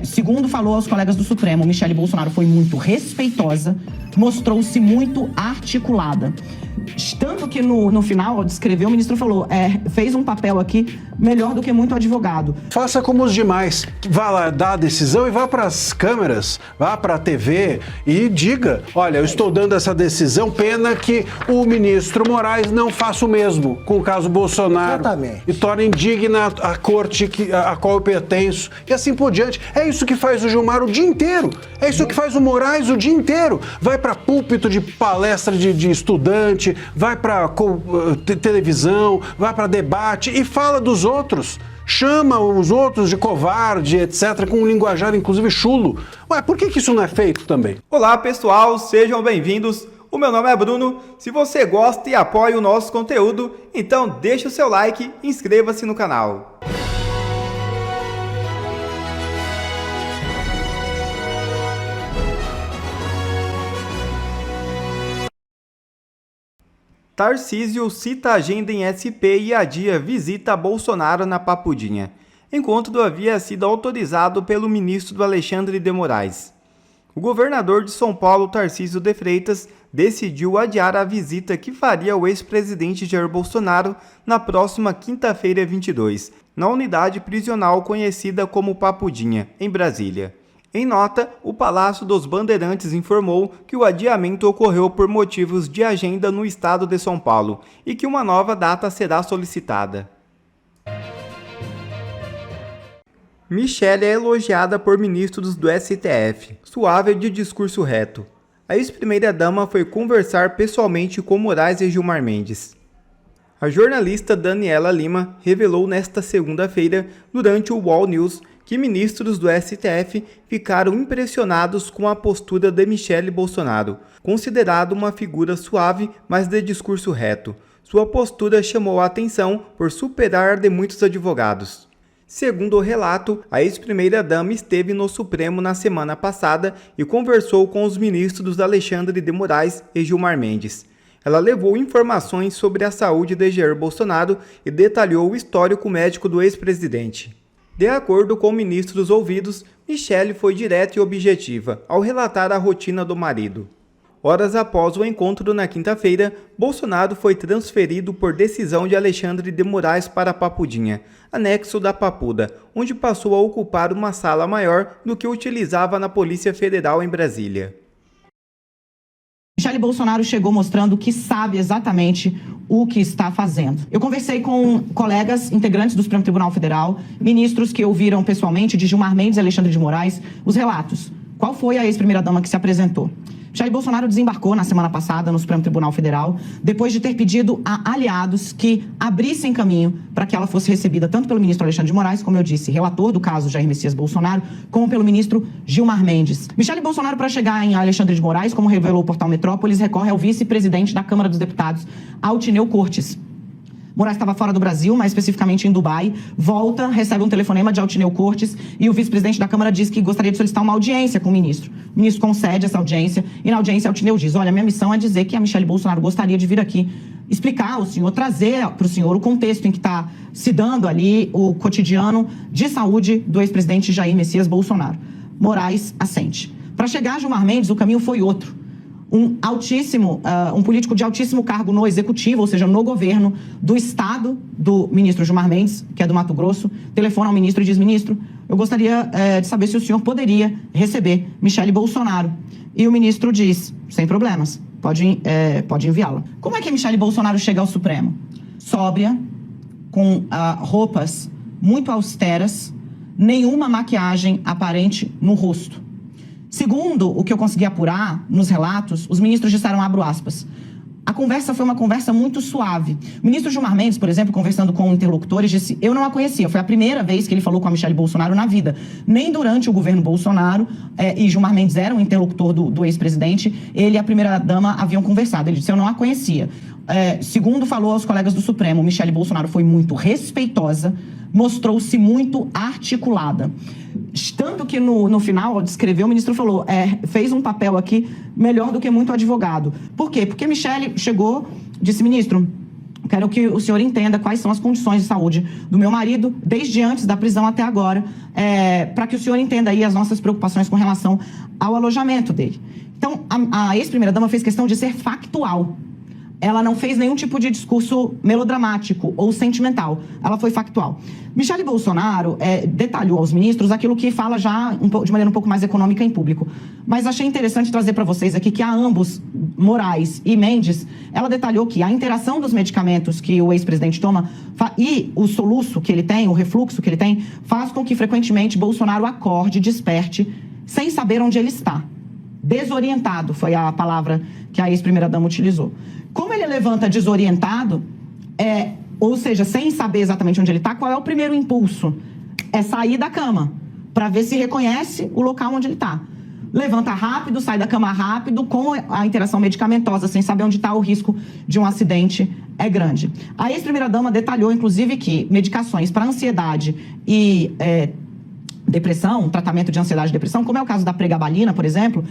Segundo falou aos colegas do Supremo, Michele Bolsonaro foi muito respeitosa, mostrou-se muito articulada. Tanto que no final, ao descrever, o ministro falou, fez um papel aqui melhor do que muito advogado. Faça como os demais, vá lá dar a decisão e vá para as câmeras, vá para a TV e diga, olha, eu estou dando essa decisão, pena que o ministro Moraes não faça o mesmo com o caso Bolsonaro. Exatamente. E torne indigna a corte a qual eu pertenço e assim por diante. É isso que faz o Gilmar o dia inteiro, é isso que faz o Moraes o dia inteiro. Vai para púlpito de palestra de estudante, vai para televisão, vai para debate e fala dos outros. Chama os outros de covarde, etc., com um linguajar, inclusive, chulo. Ué, por que isso não é feito também? Olá, pessoal, sejam bem-vindos. O meu nome é Bruno. Se você gosta e apoia o nosso conteúdo, então deixa o seu like e inscreva-se no canal. Tarcísio cita agenda em SP e adia visita a Bolsonaro na Papudinha. Encontro havia sido autorizado pelo ministro Alexandre de Moraes. O governador de São Paulo, Tarcísio de Freitas, decidiu adiar a visita que faria o ex-presidente Jair Bolsonaro na próxima quinta-feira 22, na unidade prisional conhecida como Papudinha, em Brasília. Em nota, o Palácio dos Bandeirantes informou que o adiamento ocorreu por motivos de agenda no estado de São Paulo e que uma nova data será solicitada. Michele é elogiada por ministros do STF. Suave de discurso reto. A ex-primeira-dama foi conversar pessoalmente com Moraes e Gilmar Mendes. A jornalista Daniela Lima revelou nesta segunda-feira, durante o UOL News, que ministros do STF ficaram impressionados com a postura de Michele Bolsonaro, considerado uma figura suave, mas de discurso reto. Sua postura chamou a atenção por superar a de muitos advogados. Segundo o relato, a ex-primeira-dama esteve no Supremo na semana passada e conversou com os ministros Alexandre de Moraes e Gilmar Mendes. Ela levou informações sobre a saúde de Jair Bolsonaro e detalhou o histórico médico do ex-presidente. De acordo com ministros ouvidos, Michele foi direta e objetiva ao relatar a rotina do marido. Horas após o encontro na quinta-feira, Bolsonaro foi transferido por decisão de Alexandre de Moraes para Papudinha, anexo da Papuda, onde passou a ocupar uma sala maior do que utilizava na Polícia Federal em Brasília. Michele Bolsonaro chegou mostrando que sabe exatamente o que está fazendo. Eu conversei com colegas integrantes do Supremo Tribunal Federal, ministros que ouviram pessoalmente de Gilmar Mendes e Alexandre de Moraes os relatos. Qual foi a ex-primeira-dama que se apresentou? Jair Bolsonaro desembarcou na semana passada no Supremo Tribunal Federal, depois de ter pedido a aliados que abrissem caminho para que ela fosse recebida tanto pelo ministro Alexandre de Moraes, como eu disse, relator do caso Jair Messias Bolsonaro, como pelo ministro Gilmar Mendes. Michele Bolsonaro, para chegar em Alexandre de Moraes, como revelou o portal Metrópolis, recorre ao vice-presidente da Câmara dos Deputados, Altineu Cortes. Moraes estava fora do Brasil, mais especificamente em Dubai, volta, recebe um telefonema de Altineu Cortes e o vice-presidente da Câmara diz que gostaria de solicitar uma audiência com o ministro. O ministro concede essa audiência e na audiência Altineu diz, olha, minha missão é dizer que a Michele Bolsonaro gostaria de vir aqui explicar ao senhor, trazer para o senhor o contexto em que está se dando ali o cotidiano de saúde do ex-presidente Jair Bolsonaro. Moraes assente. Para chegar a Gilmar Mendes, o caminho foi outro. Um político de altíssimo cargo no executivo, ou seja, no governo do estado do ministro Gilmar Mendes, que é do Mato Grosso, telefona ao ministro e diz, ministro, eu gostaria de saber se o senhor poderia receber Michele Bolsonaro. E o ministro diz, sem problemas, pode enviá-la. Como é que Michele Bolsonaro chega ao Supremo? Sóbria, com roupas muito austeras, nenhuma maquiagem aparente no rosto. Segundo o que eu consegui apurar nos relatos, os ministros disseram, abro aspas, a conversa foi uma conversa muito suave. O ministro Gilmar Mendes, por exemplo, conversando com interlocutores, disse, eu não a conhecia, foi a primeira vez que ele falou com a Michele Bolsonaro na vida. Nem durante o governo Bolsonaro, e Gilmar Mendes era um interlocutor do ex-presidente, ele e a primeira-dama haviam conversado. Ele disse, eu não a conhecia. Segundo falou aos colegas do Supremo, Michele Bolsonaro foi muito respeitosa, mostrou-se muito articulada. Tanto que no final, ao descrever, o ministro falou, fez um papel aqui melhor do que muito advogado. Por quê? Porque Michele chegou, disse, ministro, Eu quero que o senhor entenda quais são as condições de saúde do meu marido, desde antes da prisão até agora, para que o senhor entenda aí as nossas preocupações com relação ao alojamento dele. Então, a ex-primeira-dama fez questão de ser factual. Ela não fez nenhum tipo de discurso melodramático ou sentimental. Ela foi factual. Michele Bolsonaro detalhou aos ministros aquilo que fala já de maneira um pouco mais econômica em público. Mas achei interessante trazer para vocês aqui que a ambos, Moraes e Mendes, ela detalhou que a interação dos medicamentos que o ex-presidente toma e o soluço que ele tem, o refluxo que ele tem, faz com que frequentemente Bolsonaro acorde, desperte, sem saber onde ele está. Desorientado foi a palavra que a ex-primeira-dama utilizou. Como ele levanta desorientado, ou seja, sem saber exatamente onde ele está, qual é o primeiro impulso? É sair da cama, para ver se reconhece o local onde ele está. Levanta rápido, sai da cama rápido, com a interação medicamentosa, sem saber onde está, o risco de um acidente é grande. A ex-primeira-dama detalhou, inclusive, que medicações para ansiedade e depressão, tratamento de ansiedade e depressão, como é o caso da pregabalina, por exemplo,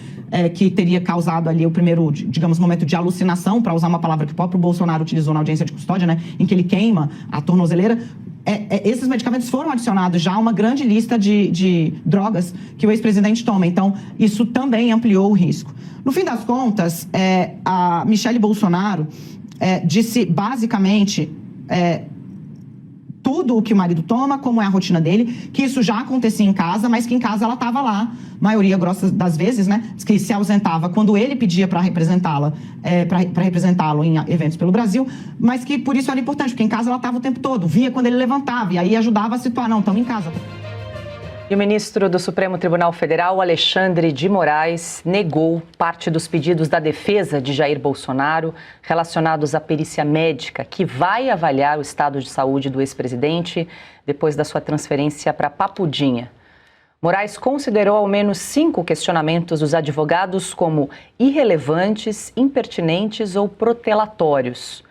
que teria causado ali o primeiro, digamos, momento de alucinação, para usar uma palavra que o próprio Bolsonaro utilizou na audiência de custódia, né, em que ele queima a tornozeleira. Esses medicamentos foram adicionados já a uma grande lista de drogas que o ex-presidente toma. Então, isso também ampliou o risco. No fim das contas, a Michele Bolsonaro disse basicamente tudo o que o marido toma, como é a rotina dele, que isso já acontecia em casa, mas que em casa ela estava lá, maioria grossa das vezes, né, que se ausentava quando ele pedia para representá-la, para representá-lo em eventos pelo Brasil, mas que por isso era importante, porque em casa ela estava o tempo todo, via quando ele levantava, e aí ajudava a situar, não, estamos em casa. E o ministro do Supremo Tribunal Federal, Alexandre de Moraes, negou parte dos pedidos da defesa de Jair Bolsonaro relacionados à perícia médica, que vai avaliar o estado de saúde do ex-presidente depois da sua transferência para Papudinha. Moraes considerou ao menos 5 questionamentos dos advogados como irrelevantes, impertinentes ou protelatórios.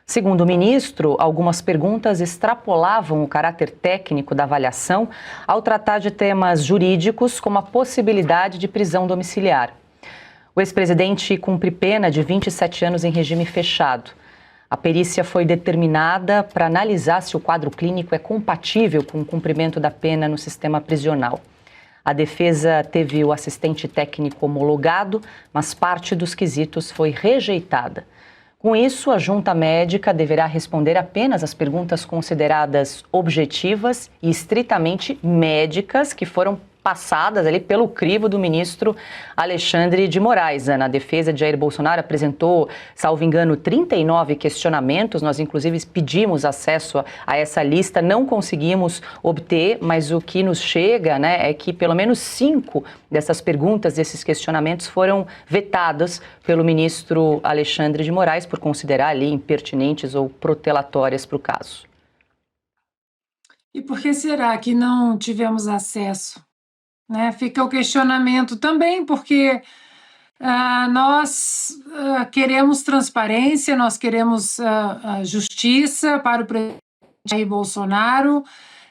Segundo o ministro, algumas perguntas extrapolavam o caráter técnico da avaliação ao tratar de temas jurídicos, como a possibilidade de prisão domiciliar. O ex-presidente cumpre pena de 27 anos em regime fechado. A perícia foi determinada para analisar se o quadro clínico é compatível com o cumprimento da pena no sistema prisional. A defesa teve o assistente técnico homologado, mas parte dos quesitos foi rejeitada. Com isso, a junta médica deverá responder apenas às perguntas consideradas objetivas e estritamente médicas que foram passadas ali pelo crivo do ministro Alexandre de Moraes. Na defesa de Jair Bolsonaro apresentou, salvo engano, 39 questionamentos. Nós, inclusive, pedimos acesso a essa lista, não conseguimos obter, mas o que nos chega, né, é que pelo menos 5 dessas perguntas, desses questionamentos, foram vetadas pelo ministro Alexandre de Moraes por considerar ali impertinentes ou protelatórias para o caso. E por que será que não tivemos acesso? Né? Fica o questionamento também, porque nós queremos transparência, nós queremos justiça para o presidente Jair Bolsonaro,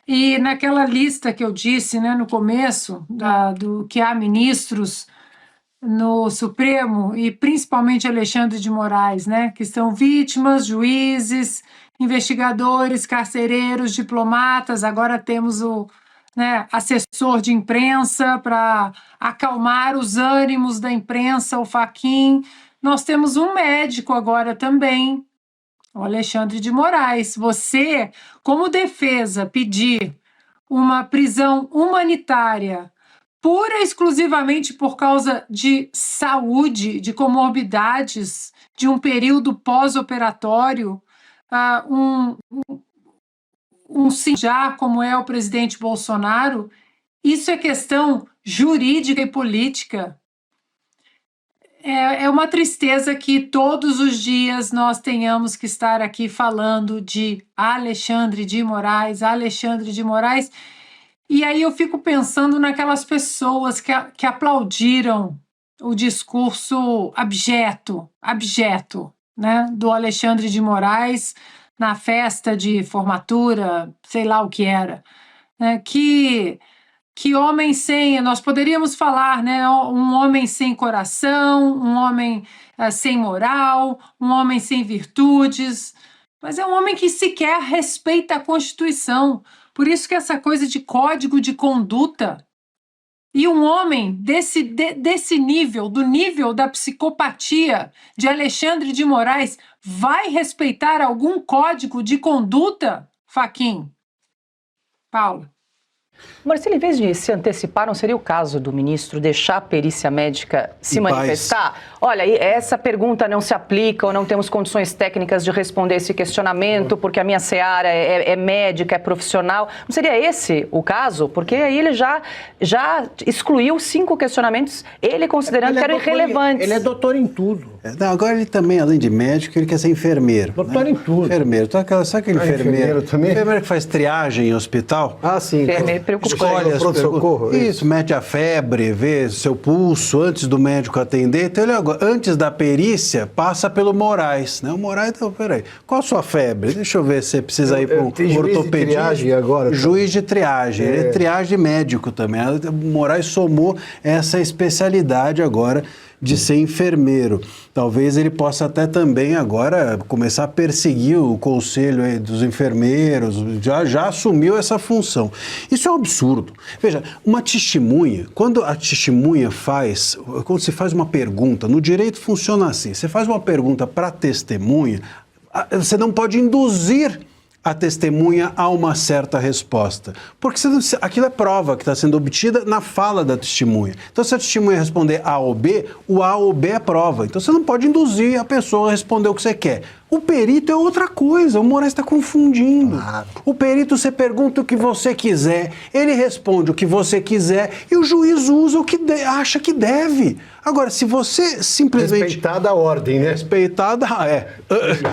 e naquela lista que eu disse, né, no começo, do que há ministros no Supremo, e principalmente Alexandre de Moraes, né, que são vítimas, juízes, investigadores, carcereiros, diplomatas, agora temos o assessor de imprensa para acalmar os ânimos da imprensa, o Fachin. Nós temos um médico agora também, o Alexandre de Moraes. Você, como defesa, pedir uma prisão humanitária pura e exclusivamente por causa de saúde, de comorbidades, de um período pós-operatório, já como é o presidente Bolsonaro, isso é questão jurídica e política. É uma tristeza que todos os dias nós tenhamos que estar aqui falando de Alexandre de Moraes, e aí eu fico pensando naquelas pessoas que aplaudiram o discurso abjeto, né, do Alexandre de Moraes, na festa de formatura, sei lá o que era, né? Que homem sem, nós poderíamos falar, né? Um homem sem coração, um homem sem moral, um homem sem virtudes, mas é um homem que sequer respeita a Constituição. Por isso que essa coisa de código de conduta, e um homem desse nível, do nível da psicopatia de Alexandre de Moraes, vai respeitar algum código de conduta, Fachin? Paula. Marcelo, em vez de se antecipar, não seria o caso do ministro deixar a perícia médica se manifestar? Olha, essa pergunta não se aplica ou não temos condições técnicas de responder esse questionamento porque a minha seara é médica, é profissional. Não seria esse o caso? Porque aí ele já excluiu 5 questionamentos, ele considerando que eram irrelevantes. Ele é doutor em tudo. Não, agora ele também, além de médico, ele quer ser enfermeiro. Doutor em tudo. Enfermeiro. Sabe aquele enfermeiro também? Enfermeiro que faz triagem em hospital? Ah, sim. Enfermeiro preocupante. Escolhe as pronto-socorro. Isso, mede a febre, vê seu pulso antes do médico atender. Então, ele agora, antes da perícia, passa pelo Moraes, né? O Moraes, então, peraí, qual a sua febre? Deixa eu ver se você precisa ir para um ortopedista. Juiz de triagem agora. Juiz de triagem. Ele é triagem médico também. O Moraes somou essa especialidade agora de ser enfermeiro. Talvez ele possa até também agora começar a perseguir o conselho aí dos enfermeiros, já assumiu essa função. Isso é um absurdo. Veja, uma testemunha, quando se faz uma pergunta, no direito funciona assim, você faz uma pergunta para a testemunha, você não pode induzir a testemunha a uma certa resposta. Porque aquilo é prova que está sendo obtida na fala da testemunha. Então, se a testemunha responder A ou B, o A ou B é prova. Então, você não pode induzir a pessoa a responder o que você quer. O perito é outra coisa, o Moraes está confundindo. Claro. O perito, você pergunta o que você quiser, ele responde o que você quiser e o juiz usa o que acha que deve. Agora, se você simplesmente... Respeitada a ordem, né? Respeitada,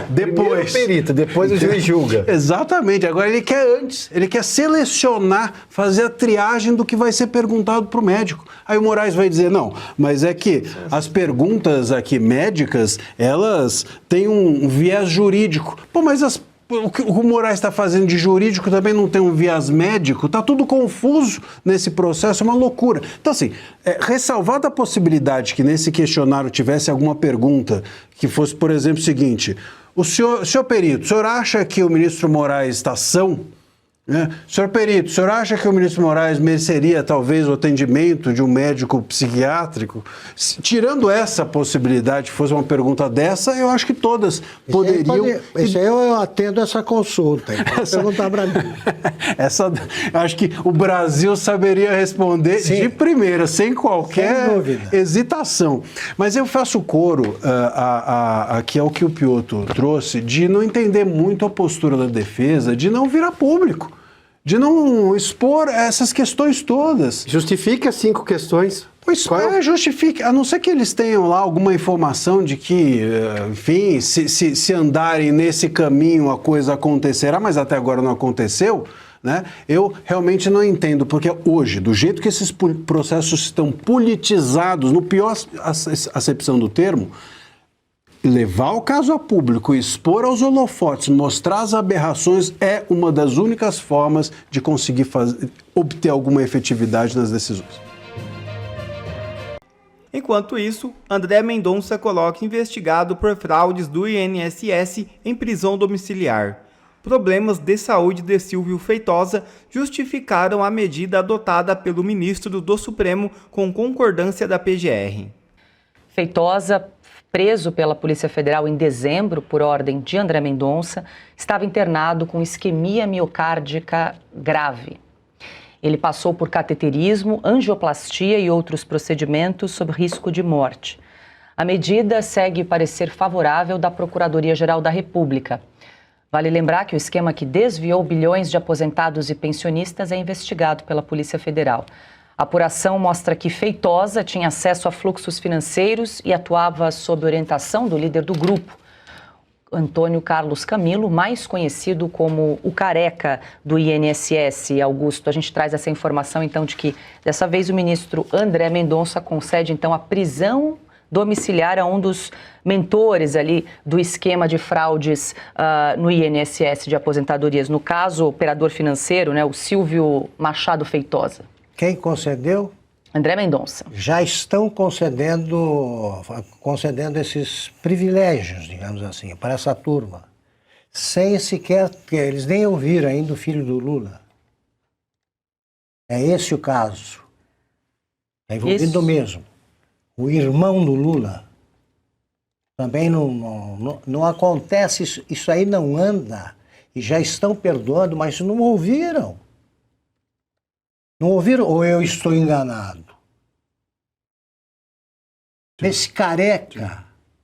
depois. Primeiro o perito, depois o juiz julga. Exatamente. Agora ele quer antes, ele quer selecionar, fazer a triagem do que vai ser perguntado para o médico. Aí o Moraes vai dizer, não, mas é que as perguntas aqui médicas, elas têm um viés jurídico. Pô, mas o que o Moraes está fazendo de jurídico também não tem um viés médico? Está tudo confuso nesse processo, é uma loucura. Então, assim, ressalvada a possibilidade que nesse questionário tivesse alguma pergunta que fosse, por exemplo, o seguinte: senhor perito, o senhor acha que o ministro Moraes está são? Senhor perito, o senhor acha que o ministro Moraes mereceria talvez o atendimento de um médico psiquiátrico? Tirando essa possibilidade, fosse uma pergunta dessa, eu acho que todas poderiam... Isso aí eu atendo essa consulta. Perguntar para mim. Eu acho que o Brasil saberia responder de primeira, sem qualquer hesitação. Mas eu faço coro aqui ao que o Piotr trouxe, de não entender muito a postura da defesa, de não virar público, de não expor essas questões todas. Justifique as 5 questões. Pois justifique, a não ser que eles tenham lá alguma informação de que, enfim, se andarem nesse caminho a coisa acontecerá, mas até agora não aconteceu, né? Eu realmente não entendo, porque hoje, do jeito que esses processos estão politizados, no pior acepção do termo, levar o caso a público, expor aos holofotes, mostrar as aberrações é uma das únicas formas de conseguir obter alguma efetividade nas decisões. Enquanto isso, André Mendonça coloca investigado por fraudes do INSS em prisão domiciliar. Problemas de saúde de Silvio Feitosa justificaram a medida adotada pelo ministro do Supremo com concordância da PGR. Feitosa, preso pela Polícia Federal em dezembro por ordem de André Mendonça, estava internado com isquemia miocárdica grave. Ele passou por cateterismo, angioplastia e outros procedimentos sob risco de morte. A medida segue parecer favorável da Procuradoria-Geral da República. Vale lembrar que o esquema que desviou bilhões de aposentados e pensionistas é investigado pela Polícia Federal. A apuração mostra que Feitosa tinha acesso a fluxos financeiros e atuava sob orientação do líder do grupo, Antônio Carlos Camilo, mais conhecido como o Careca do INSS. Augusto, a gente traz essa informação então de que dessa vez o ministro André Mendonça concede então a prisão domiciliar a um dos mentores ali do esquema de fraudes no INSS de aposentadorias. No caso, o operador financeiro, né, o Silvio Machado Feitosa. Quem concedeu? André Mendonça. Já estão concedendo esses privilégios, digamos assim, para essa turma. sem sequer... Eles nem ouviram ainda o filho do Lula. É esse o caso. Está envolvido Isso. mesmo. O irmão do Lula. Também não acontece isso. Isso aí não anda. E já estão perdoando, mas não ouviram. Não ouviram ou eu estou enganado? Esse careca,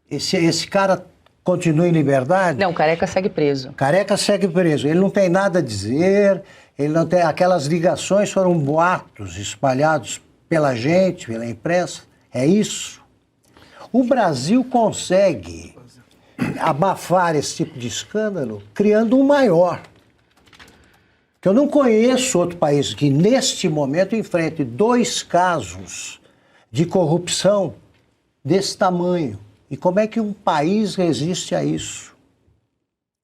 esse cara continua em liberdade? Não, Careca segue preso. Careca segue preso. Ele não tem nada a dizer, ele não tem... Aquelas ligações foram boatos espalhados pela gente, pela imprensa. É isso. O Brasil consegue abafar esse tipo de escândalo criando um maior. Que eu não conheço outro país que, neste momento, enfrente 2 casos de corrupção desse tamanho. E como é que um país resiste a isso?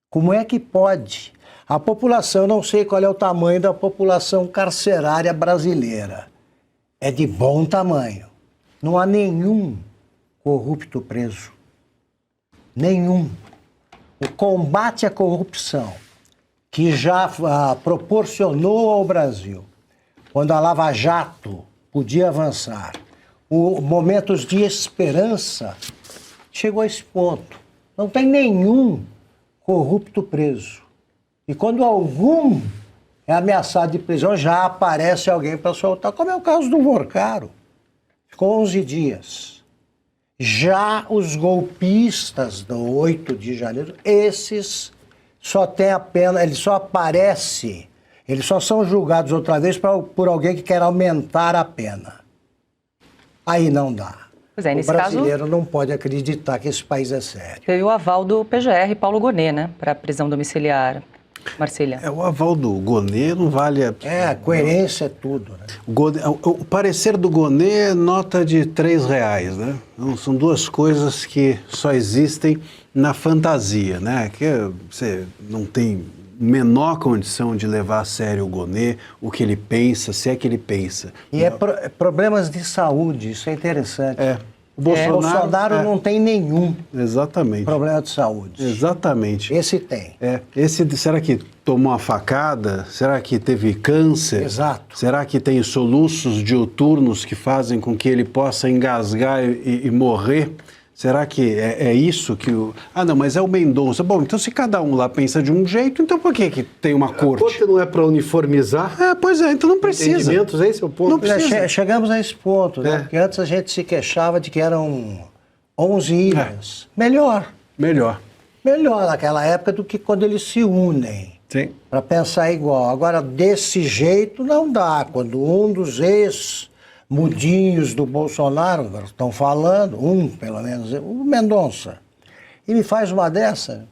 Como é que pode? A população, eu não sei qual é o tamanho da população carcerária brasileira. É de bom tamanho. Não há nenhum corrupto preso. Nenhum. O combate à corrupção, que já proporcionou ao Brasil, quando a Lava Jato podia avançar, momentos de esperança, chegou a esse ponto. Não tem nenhum corrupto preso. E quando algum é ameaçado de prisão, já aparece alguém para soltar, como é o caso do Morcaro. Ficou 11 dias. Já os golpistas do 8 de janeiro, esses só têm a pena, eles só aparecem, eles só são julgados outra vez por alguém que quer aumentar a pena. Aí não dá. Pois é, o nesse brasileiro caso, não pode acreditar que esse país é sério. teve o aval do PGR, Paulo Gonet, né, para a prisão domiciliar. Marcília. O aval do Gonet não vale... A coerência é tudo, né? O parecer do Gonet é nota de R$3, né? Então, são 2 coisas que só existem na fantasia, né? Que você não tem menor condição de levar a sério o Gonet, o que ele pensa, se é que ele pensa. E problemas de saúde, isso é interessante. O Bolsonaro não tem nenhum Exatamente. problema de saúde. Exatamente. Esse tem. Será que tomou uma facada? Será que teve câncer? Exato. Será que tem soluços diuturnos que fazem com que ele possa engasgar e morrer? Será que é isso que o... Ah, não, mas é o Mendonça. Bom, então se cada um lá pensa de um jeito, então por que tem uma corte? A corte não é para uniformizar? Pois é, então não precisa. Entendimentos, esse é o ponto. Não precisa. Chegamos a esse ponto, né? Porque antes a gente se queixava de que eram 11 ilhas. Melhor naquela época do que quando eles se unem. Sim. Para pensar igual. Agora, desse jeito não dá. Quando um dos mudinhos do Bolsonaro, estão falando, pelo menos, o Mendonça, ele faz uma dessa.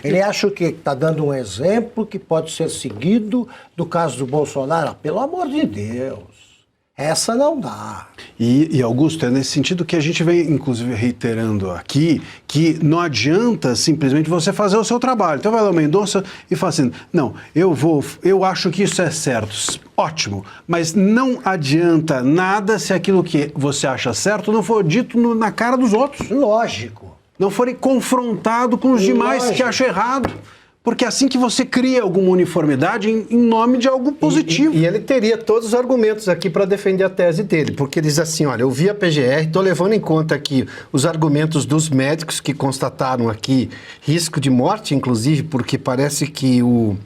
Ele acha que está dando um exemplo que pode ser seguido do caso do Bolsonaro. Pelo amor de Deus, essa não dá. E Augusto, é nesse sentido que a gente vem, inclusive, reiterando aqui, que não adianta simplesmente você fazer o seu trabalho. Então vai lá o Mendonça e fala assim, não, eu acho que isso é certo, ótimo, mas não adianta nada se aquilo que você acha certo não for dito na cara dos outros. Lógico. Não forem confrontado com os demais que acham errado. Porque é assim que você cria alguma uniformidade em nome de algo positivo. E ele teria todos os argumentos aqui para defender a tese dele, porque ele diz assim, olha, eu vi a PGR, estou levando em conta aqui os argumentos dos médicos que constataram aqui risco de morte, inclusive, porque parece que o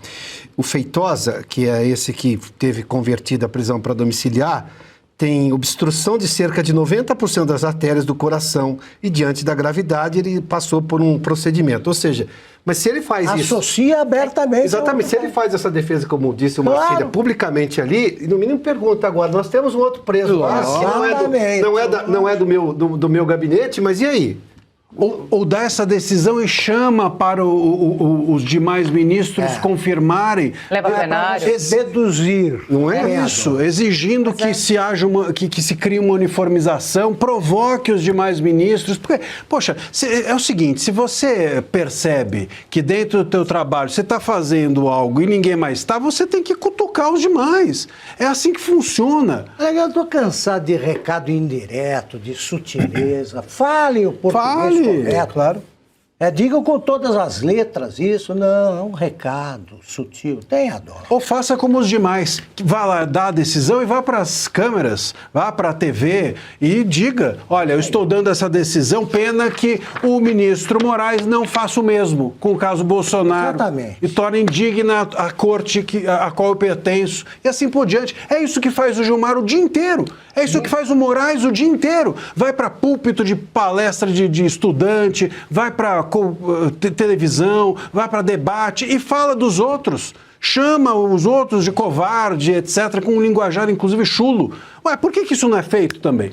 Feitosa, que é esse que teve convertido a prisão para domiciliar, tem obstrução de cerca de 90% das artérias do coração e, diante da gravidade, ele passou por um procedimento. Ou seja, mas se ele faz isso... Associa abertamente. Exatamente. Se ele faz essa defesa, como disse o Marcília, publicamente ali, no mínimo pergunta agora, nós temos um outro preso lá, que não é do meu gabinete, mas e aí? Ou dá essa decisão e chama para os demais ministros confirmarem. Leva a plenário. Deduzir. Não é isso? Exigindo que se haja que se crie uma uniformização, provoque os demais ministros. Porque, poxa, é o seguinte, se você percebe que dentro do teu trabalho você está fazendo algo e ninguém mais está, você tem que cutucar os demais. É assim que funciona. Eu estou cansado de recado indireto, de sutileza. Fale o português correto. Claro. Digam com todas as letras isso, não, é um recado sutil, tenha dó. Ou faça como os demais, vá lá dar a decisão e vá para as câmeras, vá para a TV e diga, olha, eu estou dando essa decisão, pena que o ministro Moraes não faça o mesmo com o caso Bolsonaro. Exatamente. E torne indigna a corte a qual eu pertenço e assim por diante. É isso que faz o Gilmar o dia inteiro, é isso que faz o Moraes o dia inteiro. Vai para púlpito de palestra de estudante, vai para televisão, vai para debate e fala dos outros. Chama os outros de covarde, etc., com um linguajar, inclusive, chulo. Ué, por que isso não é feito também?